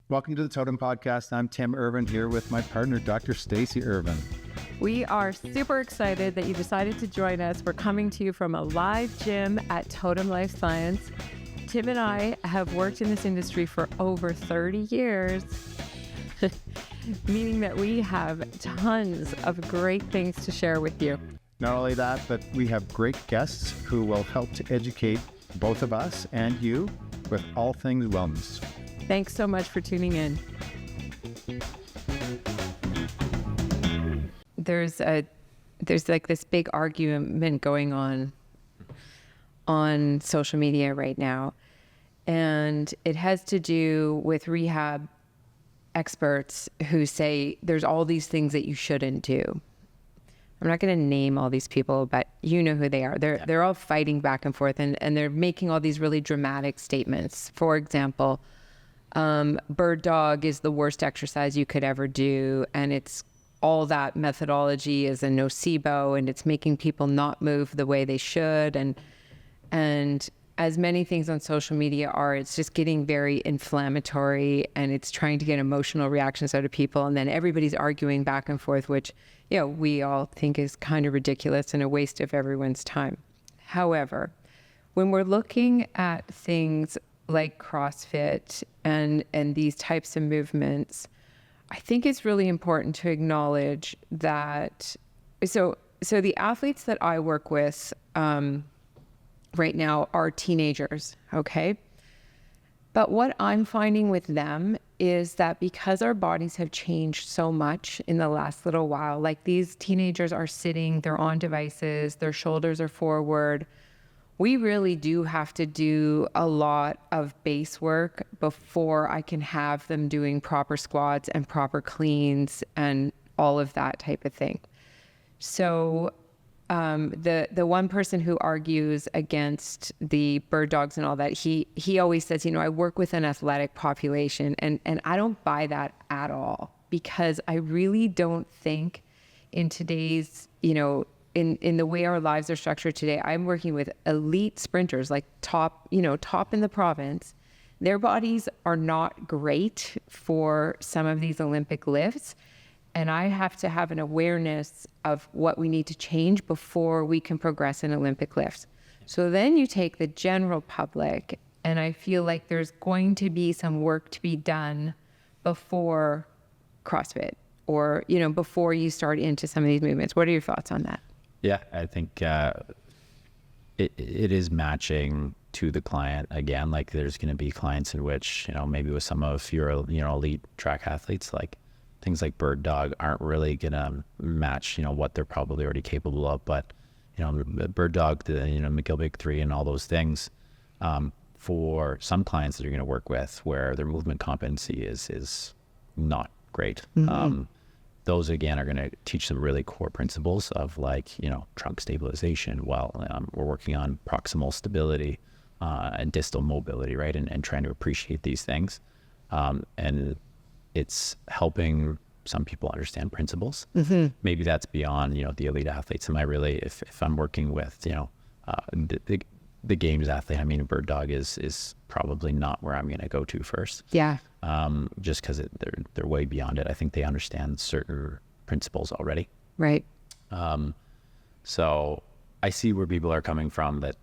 Welcome to the Totum Podcast. I'm Tim Irvin here with my partner, Dr. Stacy Irvin. We are super excited that you decided to join us. We're coming to you from a live gym at Totum Life Science. Tim and I have worked in this industry for over 30 years, meaning that we have tons of great things to share with you. Not only that, but we have great guests who will help to educate both of us and you with all things wellness. Thanks so much for tuning in. There's like this big argument going on social media right now, and it has to do with rehab experts who say there's all these things that you shouldn't do. I'm not going to name all these people, but you know who they are. They're all fighting back and forth, and they're making all these really dramatic statements. For example, bird dog is the worst exercise you could ever do, and it's all that methodology is a nocebo, and it's making people not move the way they should, and as many things on social media are, it's just getting very inflammatory, and it's trying to get emotional reactions out of people, and then everybody's arguing back and forth, which we all think is kind of ridiculous and a waste of everyone's time. However, when we're looking at things like CrossFit and these types of movements, I think it's really important to acknowledge that. So the athletes that I work with right now are teenagers, okay? But what I'm finding with them is that because our bodies have changed so much in the last little while, like these teenagers are sitting, they're on devices, their shoulders are forward. We really do have to do a lot of base work before I can have them doing proper squats and proper cleans and all of that type of thing. So the one person who argues against the bird dogs and all that, he always says, I work with an athletic population, and I don't buy that at all, because I really don't think in today's, in the way our lives are structured today, I'm working with elite sprinters, like top in the province. Their bodies are not great for some of these Olympic lifts. And I have to have an awareness of what we need to change before we can progress in Olympic lifts. So then you take the general public, and I feel like there's going to be some work to be done before CrossFit, or, before you start into some of these movements. What are your thoughts on that? Yeah, I think it is matching to the client. Again, like there's going to be clients in which, maybe with some of your, elite track athletes, like things like bird dog aren't really going to match, what they're probably already capable of. But, bird dog, the, McGill Big 3 and all those things, for some clients that you're going to work with where their movement competency is not great. Mm-hmm. Those again are going to teach them really core principles of trunk stabilization while we're working on proximal stability and distal mobility, right? And trying to appreciate these things. And it's helping some people understand principles. Mm-hmm. Maybe that's beyond, the elite athletes. Am I really, if I'm working with, the games athlete, a bird dog is probably not where I'm going to go to first. Yeah. Just because they're way beyond it. I think they understand certain principles already. Right. So I see where people are coming from, that,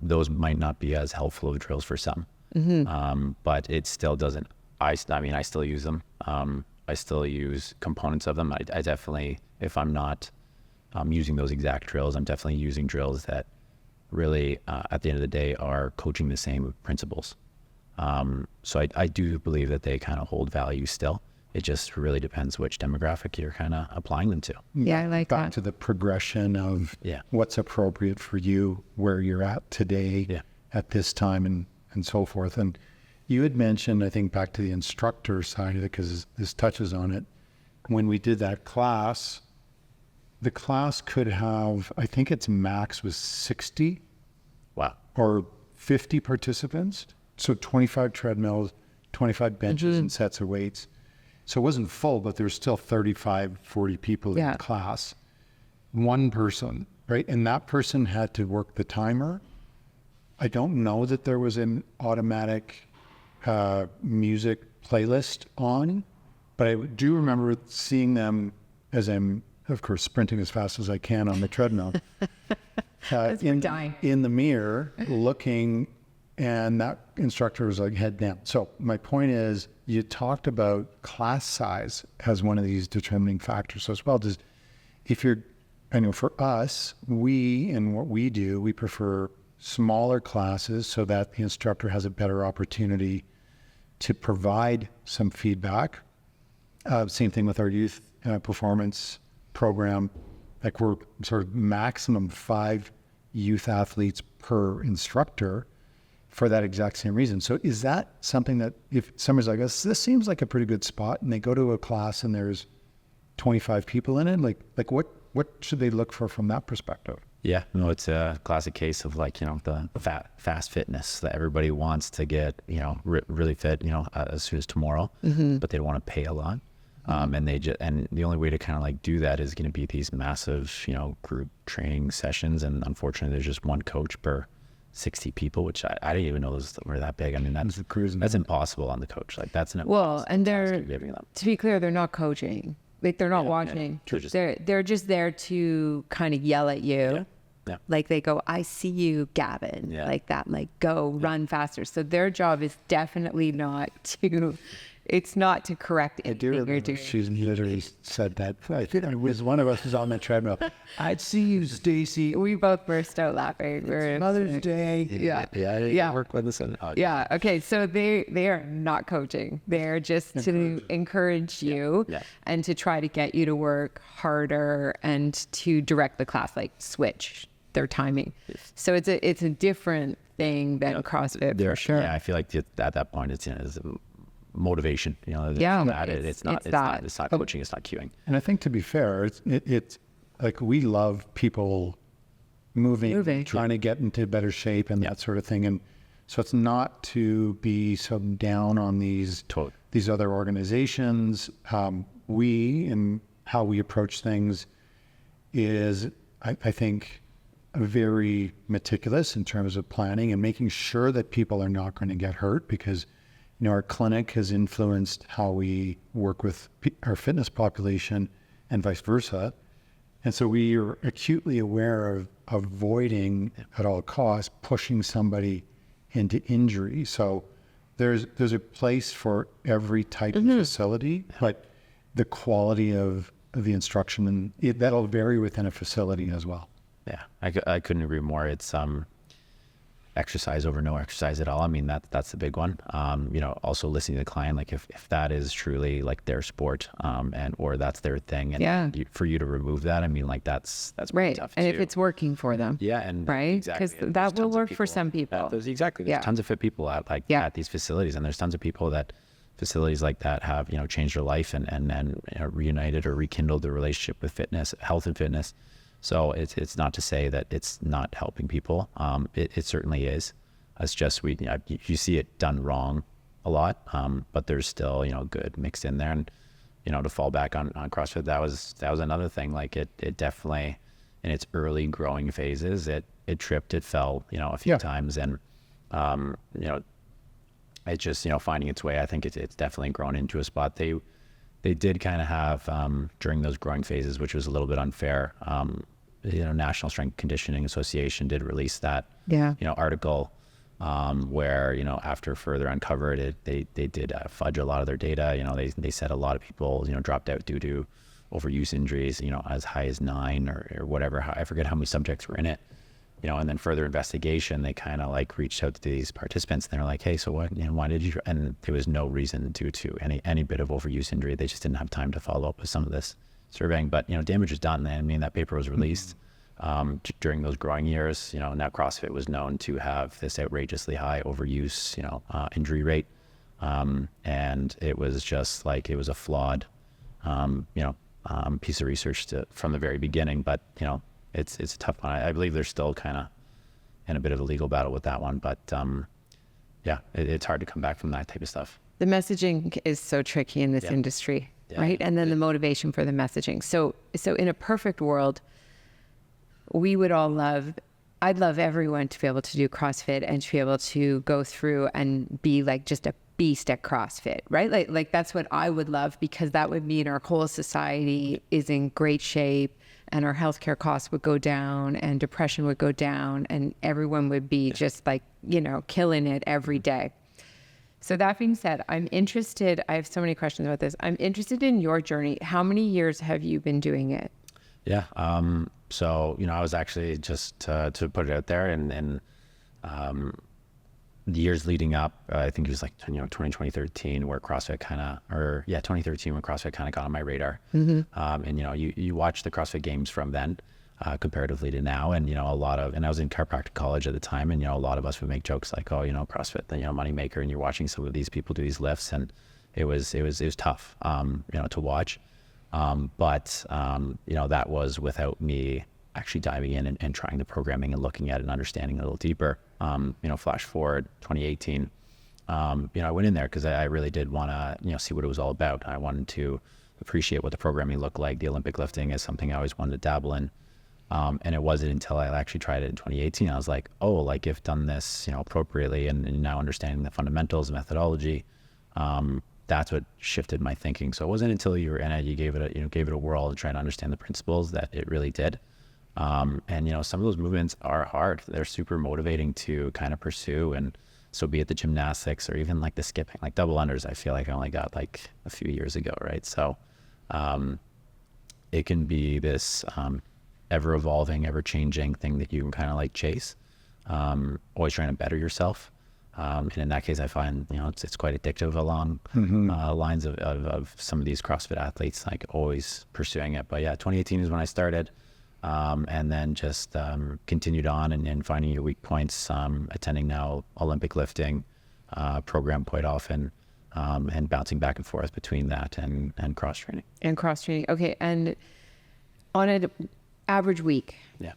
those might not be as helpful of drills for some. Mm-hmm. But it still doesn't, I still use them. I still use components of them. I definitely, if I'm not using those exact drills, I'm definitely using drills that really, at the end of the day, are coaching the same principles. So I do believe that they kind of hold value still. It just really depends which demographic you're kind of applying them to. Yeah, I like Back that. to the progression of what's appropriate for you, where you're at today, at this time, and so forth. And you had mentioned, I think, back to the instructor side of it, because this touches on it. When we did that class, the class could have, I think its max was 60 or 50 participants. So 25 treadmills, 25 benches and sets of weights. So it wasn't full, but there was still 35, 40 people in the class. One person, right? And that person had to work the timer. I don't know that there was an automatic music playlist on, but I do remember seeing them as I'm, of course, sprinting as fast as I can on the treadmill. In the mirror, looking, and that instructor was like head down. So my point is, you talked about class size as one of these determining factors as well. I know for us, what we do, we prefer smaller classes so that the instructor has a better opportunity to provide some feedback. Same thing with our youth performance program. Like we're sort of maximum 5 youth athletes per instructor for that exact same reason. So is that something that if somebody's like, this seems like a pretty good spot, and they go to a class and there's 25 people in it, like what should they look for from that perspective? Yeah, no, it's a classic case of like, the fast fitness that everybody wants to get, really fit, as soon as tomorrow, but they don't want to pay a lot. And the only way to kind of like do that is going to be these massive, group training sessions. And unfortunately, there's just one coach per 60 people, which I didn't even know those were that big. I mean, that's impossible on the coach. Like that's an well, and to be clear, they're not coaching. Like they're not watching. Yeah, they're just there to kind of yell at you. Yeah. Yeah. Like they go, I see you, Gavin. Yeah. Like that, like go run faster. So their job is definitely not to, it's not to correct anything you're doing. She literally said that. I think it was one of us was on the treadmill. I'd see you, Stacy. We both burst out laughing. It's Mother's Day. Yeah. Work with us. Yeah. Okay. So they are not coaching. They're just to encourage you and to try to get you to work harder and to direct the class, like switch their timing. So it's a different thing than CrossFit for sure. Yeah. I feel like at that point it's motivation. It's not coaching. It's not cueing. And I think to be fair, it's like we love people moving, trying to get into better shape and that sort of thing. And so it's not to be so down on these other organizations. We and how we approach things is, I think, very meticulous in terms of planning and making sure that people are not going to get hurt, because our clinic has influenced how we work with our fitness population and vice versa. And so we are acutely aware of avoiding at all costs pushing somebody into injury. So there's a place for every type of facility, but the quality of the instruction, and that'll vary within a facility as well. Yeah, I couldn't agree more. It's exercise over no exercise at all. I mean, that's the big one. Also listening to the client, like if that is truly like their sport, or that's their thing, and for you to remove that, I mean, like that's right. Tough and too. if it's working for them, and right, because that will work for some people. There's tons of fit people at these facilities, and there's tons of people that facilities like that have changed their life and reunited or rekindled their relationship with fitness, health and fitness. So it's not to say that it's not helping people. It certainly is. It's just you see it done wrong a lot, but there's still good mixed in there. And to fall back on CrossFit, that was another thing. Like it definitely in its early growing phases, it tripped, it fell a few times, and it's just finding its way. I think it's definitely grown into a spot. They did kind of have during those growing phases, which was a little bit unfair. National Strength Conditioning Association did release that article where after further uncovered it, they did fudge a lot of their data. They said a lot of people dropped out due to overuse injuries, as high as 9 or whatever. I forget how many subjects were in it. And then further investigation, they kind of like reached out to these participants, and they're like, hey, so what, why did you, and there was no reason due to any bit of overuse injury. They just didn't have time to follow up with some of this surveying, but damage is done. I mean, that paper was released during those growing years. Now CrossFit was known to have this outrageously high overuse, injury rate. And it was just like, it was a flawed, piece of research from the very beginning, but it's a tough one. I believe they're still kind of in a bit of a legal battle with that one, but it's hard to come back from that type of stuff. The messaging is so tricky in this industry, right? And then the motivation for the messaging. So in a perfect world, I'd love everyone to be able to do CrossFit and to be able to go through and be like just a beast at CrossFit, right? Like that's what I would love, because that would mean our whole society is in great shape and our healthcare costs would go down and depression would go down and everyone would be just like, you know, killing it every day. So that being said, I'm interested, I have so many questions about this. I'm interested in your journey. How many years have you been doing it? Yeah. So, you know, I was actually just to put it out there and the years leading up, I think it was like, you know, 2013 where CrossFit 2013 when CrossFit kind of got on my radar. And, you know, you watch the CrossFit games from then comparatively to now. And, you know, and I was in chiropractic college at the time. And, you know, a lot of us would make jokes like, oh, you know, CrossFit, the, you know, money maker. And you're watching some of these people do these lifts. And it was tough, you know, to watch. But you know, that was without me actually diving in and trying the programming and looking at it and understanding it a little deeper. You know, flash forward 2018, you know, I went in there because I really did want to, you know, see what it was all about. I wanted to appreciate what the programming looked like. The Olympic lifting is something I always wanted to dabble in. And it wasn't until I actually tried it in 2018, I was like, oh, like if done this, you know, appropriately and now understanding the fundamentals, methodology, that's what shifted my thinking. So it wasn't until you were in it, you gave it a whirl and trying to understand the principles that it really did. And, you know, some of those movements are hard. They're super motivating to kind of pursue. And so be it the gymnastics or even like the skipping, like double unders, I feel like I only got like a few years ago. Right. So, it can be this, ever evolving, ever changing thing that you can kind of like chase, always trying to better yourself. And in that case, I find, you know, it's quite addictive along lines of some of these CrossFit athletes, like always pursuing it. But yeah, 2018 is when I started, and then just continued on and finding your weak points, attending now Olympic lifting program quite often, and bouncing back and forth between that and cross training. And cross training. Okay. And on an average week, Yeah.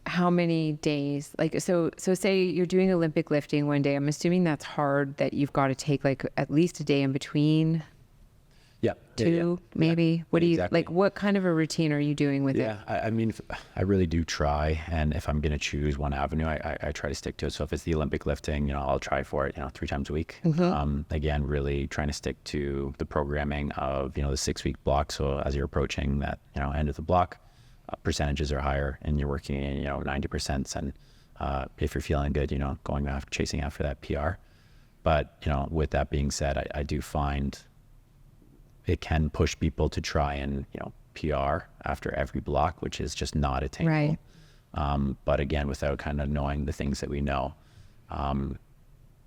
how many days, like, so say you're doing Olympic lifting one day, I'm assuming that's hard, that you've got to take like at least a day in between. Yeah. Two, maybe. Yeah, what do you, exactly. like, what kind of a routine are you doing with it? Yeah, I mean, I really do try. And if I'm going to choose one avenue, I try to stick to it. So if it's the Olympic lifting, you know, I'll try for it, you know, 3 times a week. Again, really trying to stick to the programming of, you know, the 6-week block. So as you're approaching that, you know, end of the block, percentages are higher and you're working in, you know, 90%. And if you're feeling good, you know, going after, chasing after that PR. But, you know, with that being said, I do find it can push people to try and, you know, PR after every block, which is just not attainable. Right. But again, without kind of knowing the things that we know,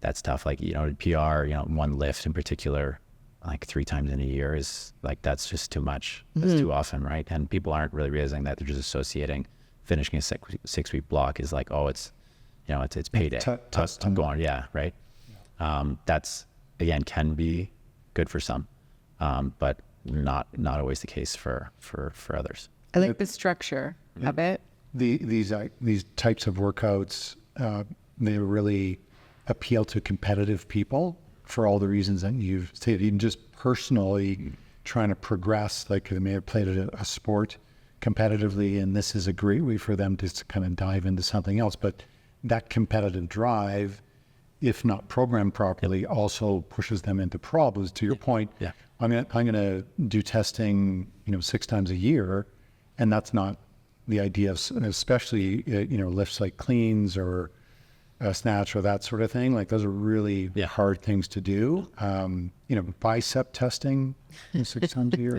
that's tough. Like, you know, PR, you know, one lift in particular, like 3 times in a year is like, that's just too much. That's too often. Right. And people aren't really realizing that. They're just associating finishing a 6-week block is like, oh, it's, you know, it's payday. Tough. Go on. Yeah. Right. That's, again, can be good for some. But not always the case for others. I like the structure of it. These types of workouts, they really appeal to competitive people for all the reasons that you've stated. Even just personally trying to progress, like they may have played a sport competitively, and this is a great way for them to kind of dive into something else. But that competitive drive, if not programmed properly, also pushes them into problems. To your point, I'm gonna do testing, you know, 6 times a year, and that's not the idea of, especially you know, lifts like cleans or snatch or that sort of thing. Like those are really hard things to do. You know, bicep testing 6 times a year.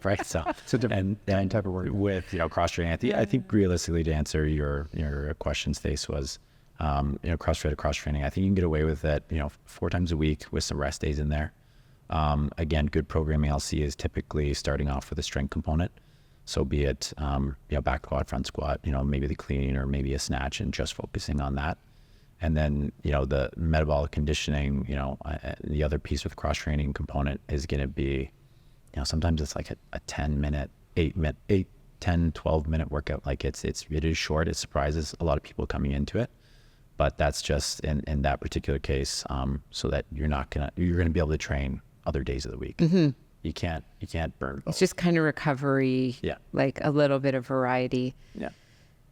Right. So It's a different type of work. With, you know, cross training. I think realistically, to answer your question, Stace, was, you know, CrossFit or cross training. I think you can get away with it, you know, 4 times a week with some rest days in there. Again, good programming I'll see is typically starting off with a strength component. So be it, you know, back squat, front squat, you know, maybe the clean or maybe a snatch, and just focusing on that. And then, you know, the metabolic conditioning, you know, the other piece with cross training component is going to be, you know, sometimes it's like a 10-minute, 10, 12-minute workout. Like it is short. It surprises a lot of people coming into it. But that's just in that particular case, so that you're going to be able to train other days of the week. You can't burn both. It's just kind of recovery, like a little bit of variety. Yeah.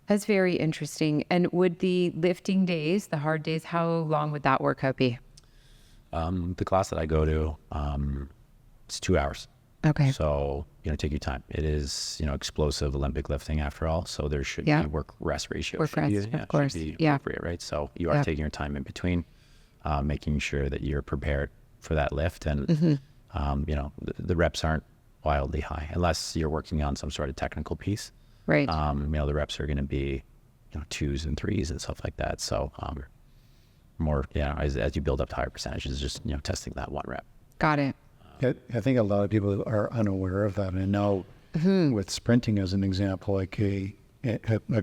That's very interesting. And would the lifting days, the hard days, how long would that workout be? The class that I go to, it's 2 hours. Okay. So, take your time. It is, explosive Olympic lifting after all. So there should be work-rest ratio. Of course. Should be appropriate, right? So you are taking your time in between, making sure that you're prepared for that lift. And, the reps aren't wildly high unless you're working on some sort of technical piece. Right. The reps are going to be, 2s and 3s and stuff like that. So more, as you build up to higher percentages, just, testing that one rep. Got it. I think a lot of people are unaware of that. And I know with sprinting as an example, like a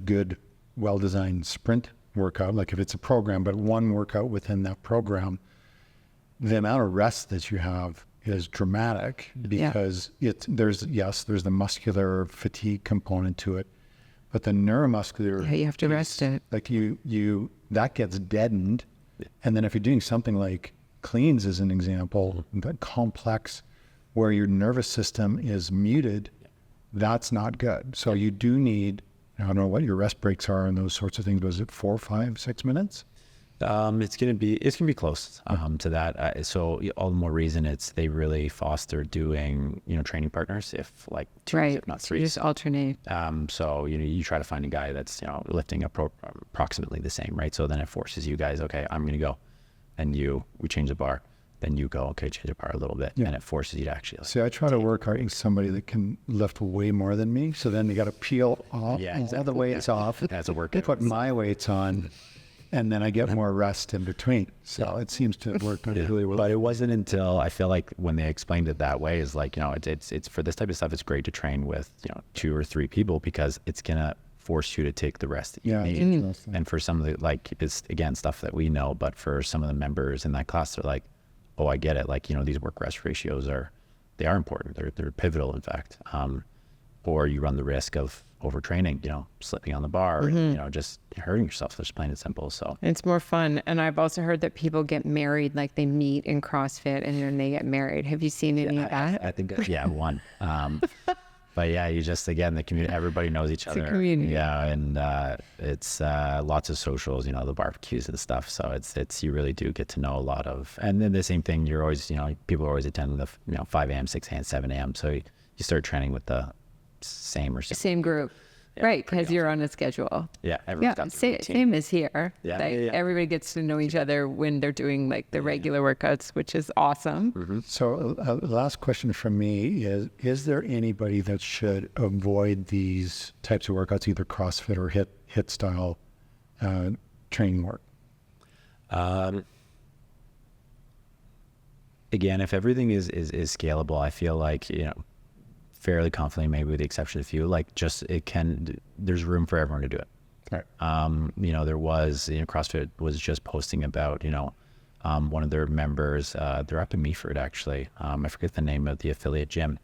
good, well-designed sprint workout, like if it's a program, but one workout within that program, the amount of rest that you have is dramatic because there's the muscular fatigue component to it, but the neuromuscular you have to rest it. Like that gets deadened. And then if you're doing something like cleans as an example, that complex where your nervous system is muted, that's not good. So you do need, I don't know what your rest breaks are and those sorts of things. Was it 4, 5, 6 minutes? It's gonna be close to that. So all the more reason they really foster doing training partners if like 2, if not 3. So you just alternate. So you try to find a guy that's lifting approximately the same, right? So then it forces you guys, okay, I'm gonna go, and we change the bar. Then you go, okay, change the bar a little bit, and it forces you to actually. See, I try to work out with somebody that can lift way more than me. So then you got to peel off all the weights off. That's a workout. Put my weights on. And then I get more rest in between. So it seems to work really well. But it wasn't until I feel like when they explained it that way is like, it's for this type of stuff, it's great to train with, 2 or 3 people because it's going to force you to take the rest that you need. And for some of the, like, it's again, stuff that we know, but for some of the members in that class, they're like, oh, I get it. Like, these work rest ratios they are important. They're pivotal, in fact. Or you run the risk of overtraining, slipping on the bar, just hurting yourself, just plain and simple. So it's more fun. And I've also heard that people get married, like they meet in CrossFit and then they get married. Have you seen any of that? I think, one. But yeah, you just, again, the community, everybody knows each other. It's a community. Yeah. And it's lots of socials, the barbecues and stuff. So it's, you really do get to know a lot of, and then the same thing, you're always, people are always attending the, 5 a.m., 6 a.m., 7 a.m. So you start training with the same group. Yeah, right, because you're on a schedule. Yeah, everyone's got the routine. Same as here. Yeah, everybody gets to know each other when they're doing like the regular workouts, which is awesome. Mm-hmm. So last question from me is there anybody that should avoid these types of workouts, either CrossFit or HIIT style training work? Again, if everything is scalable, I feel like, fairly confidently, maybe with the exception of a few, like there's room for everyone to do it. Right. There was, CrossFit was just posting about, one of their members, they're up in Meaford actually. I forget the name of the affiliate gym,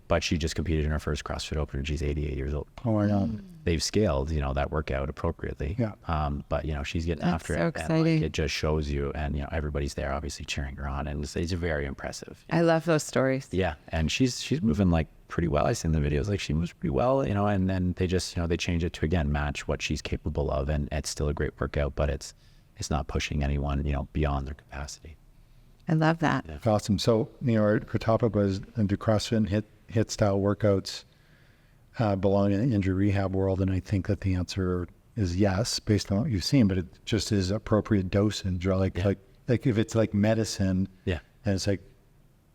but she just competed in her first CrossFit Open and she's 88 years old. Oh my God. They've scaled, that workout appropriately. Yeah. But, she's getting That's after so it. exciting. And it just shows you, and, everybody's there obviously cheering her on, and it's very impressive. I love those stories. Yeah. And she's moving like pretty well. I seen the videos, like she moves pretty well, and then they just, they change it to, again, match what she's capable of. And it's still a great workout, but it's not pushing anyone, beyond their capacity. I love that. Yeah. Awesome. So, our topic was, do CrossFit and HIIT style workouts belong in the injury rehab world? And I think that the answer is yes, based on what you've seen, but it just is appropriate dosage. Or like if it's like medicine, and it's like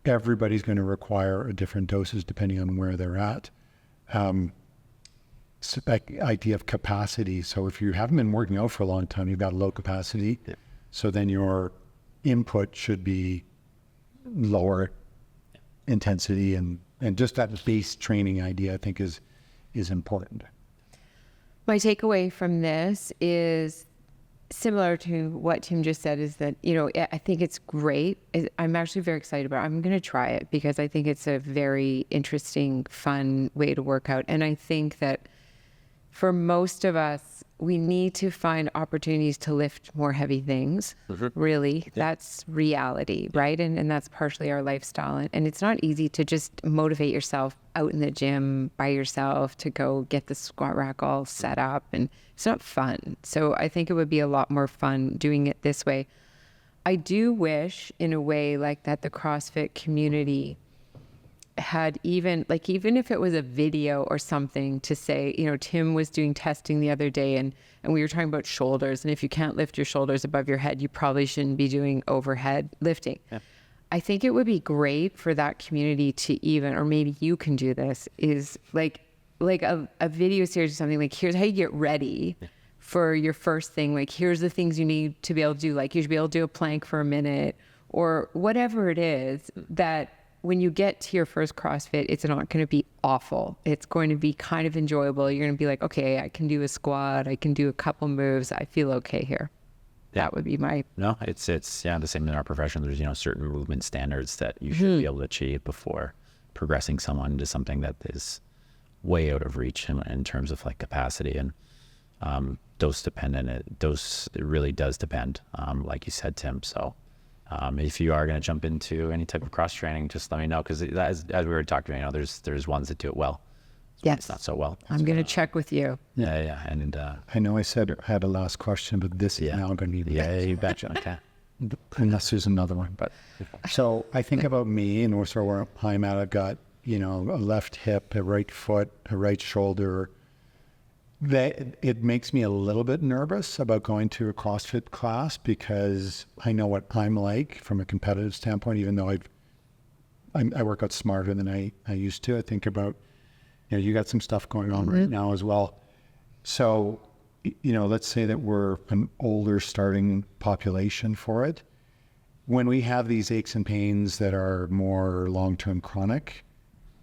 everybody's going to require a different dosage depending on where they're at. So that idea of capacity. So if you haven't been working out for a long time, you've got low capacity. Yeah. So then your input should be lower intensity, and just that base training idea, I think, is important. My takeaway from this is similar to what Tim just said, is that, I think it's great. I'm actually very excited about it. I'm going to try it because I think it's a very interesting, fun way to work out. And I think that for most of us, we need to find opportunities to lift more heavy things. Mm-hmm. Really, that's reality, right? And that's partially our lifestyle. And it's not easy to just motivate yourself out in the gym by yourself to go get the squat rack all set up. And it's not fun. So I think it would be a lot more fun doing it this way. I do wish in a way like that the CrossFit community had even if it was a video or something to say, Tim was doing testing the other day and we were talking about shoulders. And if you can't lift your shoulders above your head, you probably shouldn't be doing overhead lifting. Yeah. I think it would be great for that community to even, or maybe you can do this, is like a video series or something like, here's how you get ready for your first thing. Like, here's the things you need to be able to do. Like, you should be able to do a plank for a minute or whatever it is, that when you get to your first CrossFit, it's not going to be awful. It's going to be kind of enjoyable. You're going to be like, okay, I can do a squat. I can do a couple moves. I feel okay here. Yeah. That would be my... No, it's the same in our profession. There's, certain movement standards that you should be able to achieve before progressing someone into something that is way out of reach in terms of like capacity and dose dependent. It really does depend, like you said, Tim. So if you are going to jump into any type of cross training, just let me know, because as we were talking about, there's ones that do it well. Yes. It's not so well. I'm going to check with you. Yeah. And I know I said I had a last question, but this is now going to be you betcha. Okay. Unless there's another one. But so I think about me and also where I'm at. I've got, a left hip, a right foot, a right shoulder. That it makes me a little bit nervous about going to a CrossFit class, because I know what I'm like from a competitive standpoint, even though I work out smarter than I used to. I think about, you got some stuff going on right now as well. So, let's say that we're an older starting population for it. When we have these aches and pains that are more long-term chronic,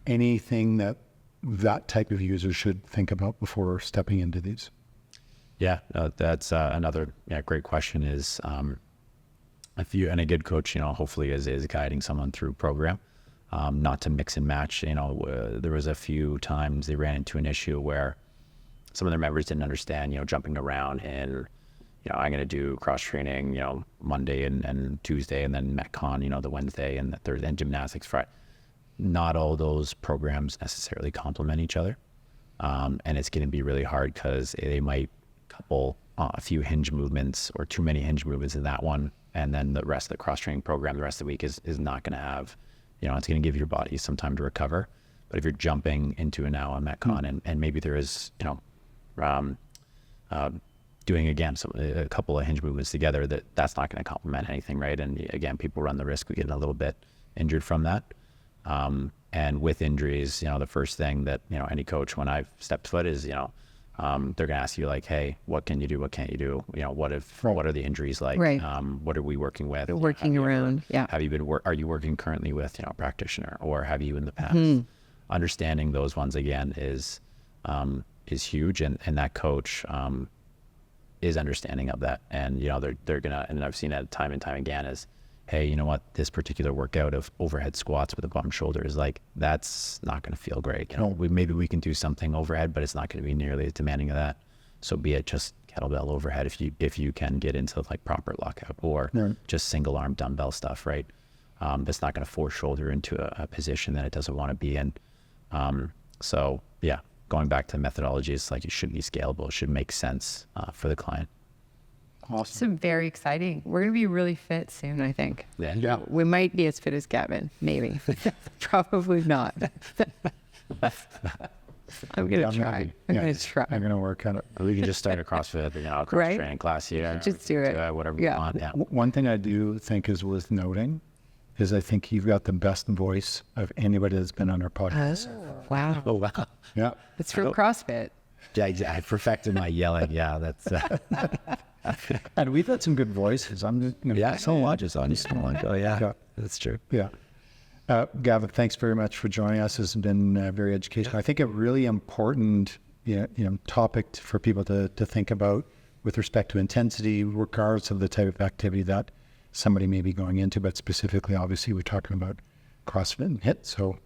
anything that type of user should think about before stepping into these? Yeah, that's another great question is, if you, and a good coach, hopefully is guiding someone through program, not to mix and match. There was a few times they ran into an issue where some of their members didn't understand, jumping around and, I'm going to do cross training, Monday and Tuesday, and then Metcon, the Wednesday and the Thursday, and gymnastics Friday. Not all those programs necessarily complement each other. And it's going to be really hard because they might couple a few hinge movements or too many hinge movements in that one. And then the rest of the cross training program, the rest of the week is not going to have, it's going to give your body some time to recover. But if you're jumping into now on Metcon and maybe there is, doing again, a couple of hinge movements together, that's not going to complement anything. Right. And again, people run the risk of getting a little bit injured from that. And with injuries, the first thing that, any coach, when I've stepped foot is, they're going to ask you like, hey, what can you do? What can't you do? What are the injuries like? Right. What are we working with? Working around. Have you been, are you working currently with, a practitioner, or have you in the past? Understanding those ones again is huge. And that coach, is understanding of that. And, they're going to, and I've seen that time and time again is, hey, you know what, this particular workout of overhead squats with a bum shoulder is like, that's not going to feel great. Maybe we can do something overhead, but it's not going to be nearly as demanding of that. So be it just kettlebell overhead if you can get into like proper lockout, or just single arm dumbbell stuff, right? That's not going to force shoulder into a position that it doesn't want to be in. So yeah, going back to methodology, it's like it should be scalable. It should make sense for the client. Awesome. So very exciting. We're going to be really fit soon, I think. Yeah. We might be as fit as Gavin, maybe. Probably not. I'm going to try. I'm going to try. I'm going to work on it. We can just start a CrossFit, cross training class here. Just do it. Whatever you want. Yeah. One thing I do think is worth noting is I think you've got the best voice of anybody that's been on our podcast. Wow. Oh, wow. Yeah. It's from CrossFit. Yeah, I perfected my yelling. Yeah, that's... And we've had some good voices. So much is on you. Oh, yeah, that's true. Yeah. Gavin, thanks very much for joining us. This has been very educational. I think a really important topic for people to think about with respect to intensity, regardless of the type of activity that somebody may be going into, but specifically, obviously, we're talking about CrossFit and HIIT. So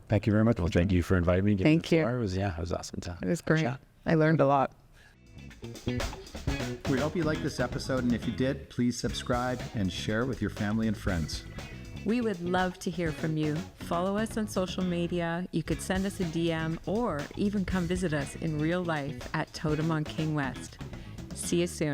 thank you very much. Well, thank you for inviting me. Thank you. It was awesome. It was great. I learned a lot. We hope you liked this episode, and if you did, please subscribe and share it with your family and friends. We would love to hear from you. Follow us on social media. You could send us a DM or even come visit us in real life at Totum on King West. See you soon.